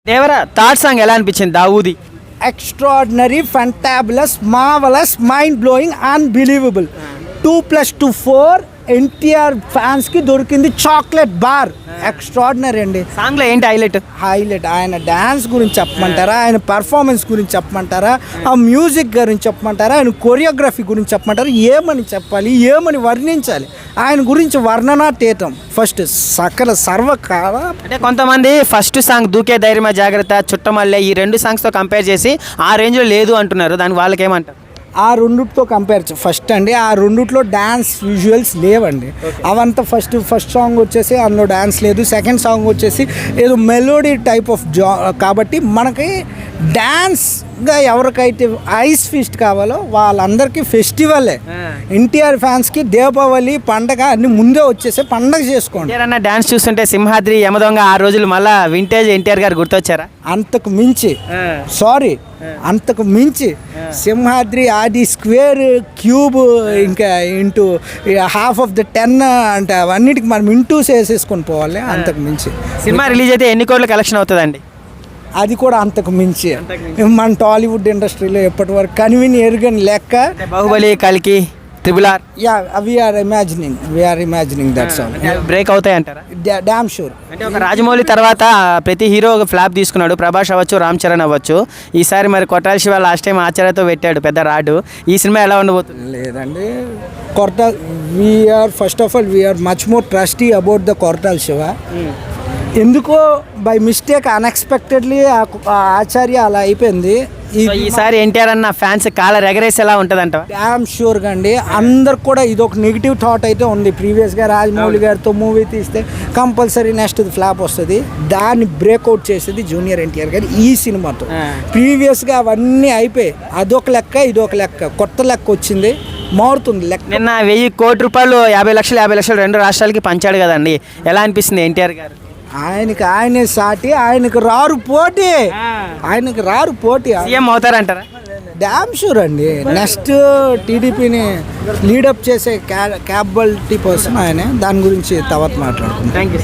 Devara third song ఎలా అనిపించింది Dawoodi? Extraordinary, fantabulous, marvellous, mind blowing, unbelievable. 2+2 4 NTR fans కి దొరికింది చాక్లెట్ బార్. ఎక్స్ట్రాడినరీ అండి. సాంగ్ లో ఏంటి హైలైట్ ఆయన డ్యాన్స్ గురించి చెప్పమంటారా, ఆయన పర్ఫార్మెన్స్ గురించి చెప్పమంటారా, ఆ మ్యూజిక్ గురించి చెప్పమంటారా, ఆయన కొరియోగ్రఫీ గురించి చెప్పమంటారా, ఏమని చెప్పాలి, ఏమని వర్ణించాలి, ఆయన గురించి వర్ణనాతీతం. ఫస్ట్ సకల సర్వకాల. అంటే కొంతమంది ఫస్ట్ సాంగ్ దూకే ధైర్యమా జాగ్రత్త, చుట్టమల్లె ఈ రెండు సాంగ్స్తో కంపేర్ చేసి ఆ రేంజ్లో లేదు అంటున్నారు. దానికి వాళ్ళకి ఏమంటారు? ఆ రెండుతో కంపేర్ ఫస్ట్ అండి, ఆ రెండుట్లో డ్యాన్స్ విజువల్స్ లేవండి. అవంతా ఫస్ట్ సాంగ్ వచ్చేసి అందులో డ్యాన్స్ లేదు. సెకండ్ సాంగ్ వచ్చేసి ఏదో మెలోడీ టైప్ ఆఫ్ కాబట్టి మనకి డ్యాన్స్గా ఎవరికైతే ఐస్ ఫీస్ట్ కావాలో వాళ్ళందరికీ ఫెస్టివలే. ఎన్టీఆర్ ఫ్యాన్స్కి దీపావళి పండగ అన్ని ముందే వచ్చేసి పండగ చేసుకోండి. అన్న డ్యాన్స్ చూస్తుంటే సింహాద్రి యమదొంగ ఆ రోజులు మళ్ళీ వింటేజ్ ఎన్టీఆర్ గారు గుర్తొచ్చారా? అంతకు మించి అంతకు మించి సింహాద్రి, ఆది స్క్వేర్, క్యూబ్, ఇంకా ఇంటూ హాఫ్ ఆఫ్ ద 10 అంటే అవన్నిటికి మనం ఇంటూస్ వేసేసుకొని పోవాలి. అంతకు మించి సినిమా రిలీజ్ అయితే ఎన్ని కోట్ల కలెక్షన్ అవుతుందండి? అది కూడా అంతకు మించి మన టాలీవుడ్ ఇండస్ట్రీలో ఎప్పటి వరకు కనివిని ఎరుగని లెక్క. బాహుబలి, కల్కి, RRR. We're imagining that's all. Break అవుతాయి అంటారా? Damn sure. అంటే ఒక రాజమౌళి తర్వాత ప్రతి హీరో ఒక ఫ్లాప్ తీసుకున్నాడు. ప్రభాస్ అవ్వచ్చు, రామ్ చరణ్ అవ్వచ్చు. ఈసారి మరి కొట్టాల శివ లాస్ట్ టైం ఆచార్యతో పెట్టాడు పెద్ద రాడు. ఈ సినిమా ఎలా ఉండబోతుంది? లేదండి, first of all we are much more trusty about the Koratala Siva. ఎందుకో బై మిస్టేక్ అన్ఎక్స్పెక్టెడ్లీ ఆచార్య అలా అయిపోయింది. ఈసారి ఎన్టీఆర్ అన్న ఫ్యాన్స్ కాలర్ ఎగరేసేలా ఉంటుందంట. డ్యామ్ షూర్గా అండి. అందరికి కూడా ఇది ఒక నెగిటివ్ థాట్ అయితే ఉంది. ప్రీవియస్గా రాజమౌళి గారితో మూవీ తీస్తే కంపల్సరీ నెక్స్ట్ ఫ్లాప్ వస్తుంది. దాన్ని బ్రేక్అవుట్ చేసేది జూనియర్ ఎన్టీఆర్ గారు ఈ సినిమాతో. ప్రీవియస్గా అవన్నీ అయిపోయి అదొక లెక్క, ఇదొక లెక్క, కొత్త లెక్క వచ్చింది, మారుతుంది లెక్క. నిన్న 1000 కోట్ల రూపాయలు 50 లక్షలు రెండు రాష్ట్రాలకి పంచాడు కదండి. ఎలా అనిపిస్తుంది ఎన్టీఆర్ గారు? ఆయనే సాటి, ఆయనకు రారు పోటీ. సీఎం అవుతారంటారా? డ్యామ్ షూర్ అండి. నెక్స్ట్ టీడీపీని లీడప్ చేసే క్యాపబిలిటీ పర్సన్ ఆయనే. దాని గురించి తర్వాత మాట్లాడుకుంటాం. Thank you.